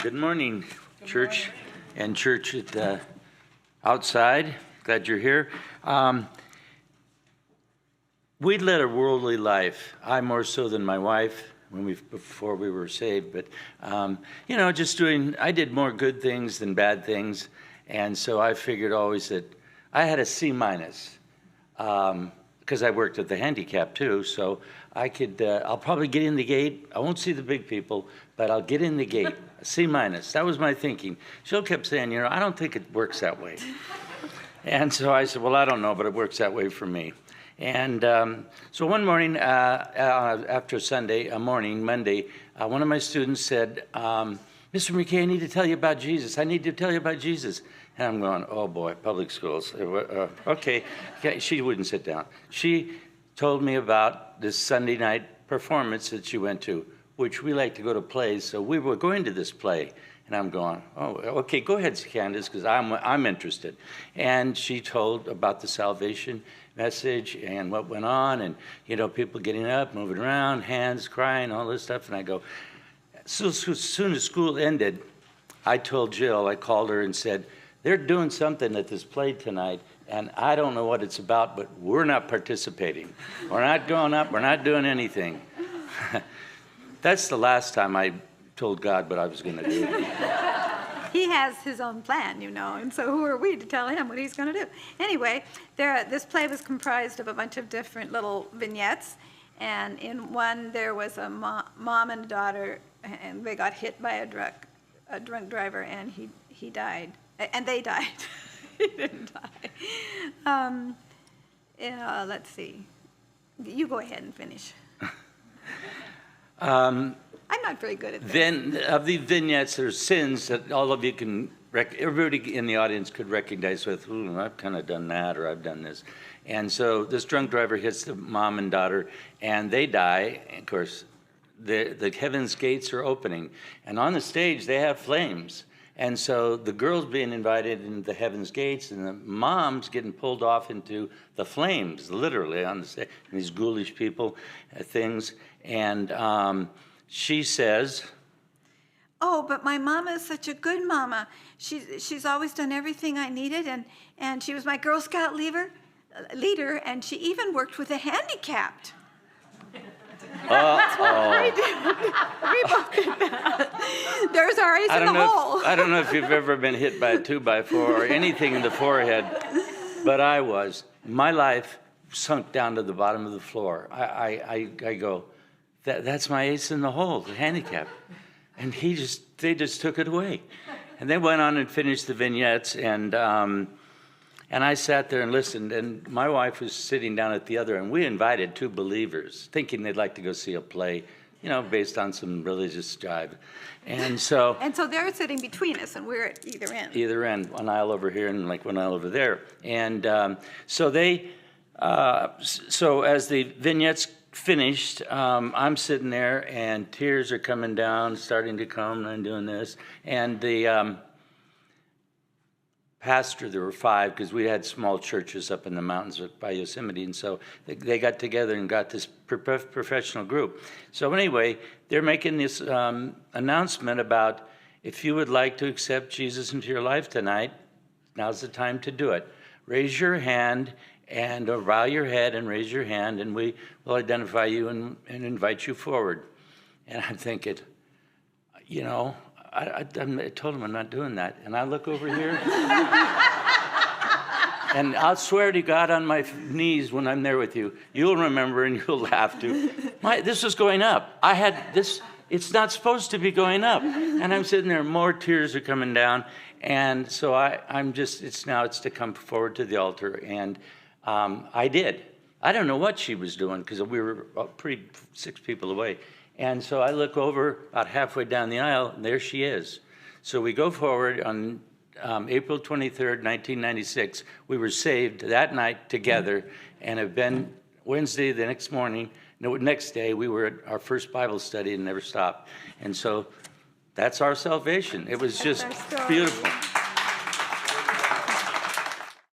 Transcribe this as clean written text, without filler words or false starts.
Good morning, church and church at the outside. Glad you're here. We led a worldly life. I more so than my wife before we were saved. But I did more good things than bad things, and so I figured always that I had a C minus because I worked at the handicap too. So I could. I'll probably get in the gate. I won't see the big people, but I'll get in the gate. C minus. That was my thinking. Jill kept saying, I don't think it works that way. And so I said, well, I don't know, but it works that way for me. And so one morning after Monday, one of my students said, Mr. McKee, I need to tell you about Jesus. I need to tell you about Jesus. And I'm going, oh boy, public schools. Okay, she wouldn't sit down. She told me about this Sunday night performance that she went to, which we like to go to plays. So we were going to this play. And I'm going, oh, okay, go ahead, Candace, because I'm interested. And she told about the salvation message and what went on, and people getting up, moving around, hands crying, all this stuff. And I go, so as soon as school ended, I told Jill, I called her and said, they're doing something at this play tonight, and I don't know what it's about, but we're not participating. We're not going up. We're not doing anything. That's the last time I told God what I was going to do. He has his own plan, and so who are we to tell him what he's going to do? Anyway, this play was comprised of a bunch of different little vignettes, and in one there was a mom and a daughter, and they got hit by a drunk driver, and he died, and they died. He didn't die. Let's see. You go ahead and finish. I'm not very good at this. Then, of the vignettes, there's sins that all of you can, everybody in the audience could recognize with, I've kind of done that, or I've done this. And so this drunk driver hits the mom and daughter, and they die. Of course, the heaven's gates are opening. And on the stage, they have flames. And so the girl's being invited into the heaven's gates, and the mom's getting pulled off into the flames, literally, on the stage. And these ghoulish people, things. And she says, oh, but my mama is such a good mama. She's always done everything I needed, and she was my Girl Scout leader, and she even worked with the handicapped. That's what we did. We both did that. There's our ace in the hole. I don't know if you've ever been hit by a 2x4 or anything in the forehead, but I was. My life sunk down to the bottom of the floor. I go, that's my ace in the hole, the handicap. And they just took it away. And they went on and finished the vignettes, and I sat there and listened, and my wife was sitting down at the other end. We invited 2 believers, thinking they'd like to go see a play, based on some religious jive. And so they're sitting between us, and we're at either end. Either end, one aisle over here and like one aisle over there. And so as the vignettes finished, I'm sitting there, and tears are coming down, starting to come, and I'm doing this. And the pastor, there were 5, because we had small churches up in the mountains by Yosemite, and so they got together and got this professional group. So anyway, they're making this announcement about, if you would like to accept Jesus into your life tonight, now's the time to do it. Raise your hand, and bow your head and raise your hand, and we will identify you and invite you forward. And I'm thinking, I told him I'm not doing that. And I look over here, and I'll swear to God on my knees when I'm there with you, you'll remember and you'll laugh too. This was going up. I had this, it's not supposed to be going up. And I'm sitting there, more tears are coming down. And so it's to come forward to the altar. And I did. I don't know what she was doing, because we were 6 people away. And so I look over about halfway down the aisle, and there she is. So we go forward on April 23rd, 1996. We were saved that night together, and have been Wednesday, the next day, we were at our first Bible study and never stopped. And so that's our salvation. It was just beautiful.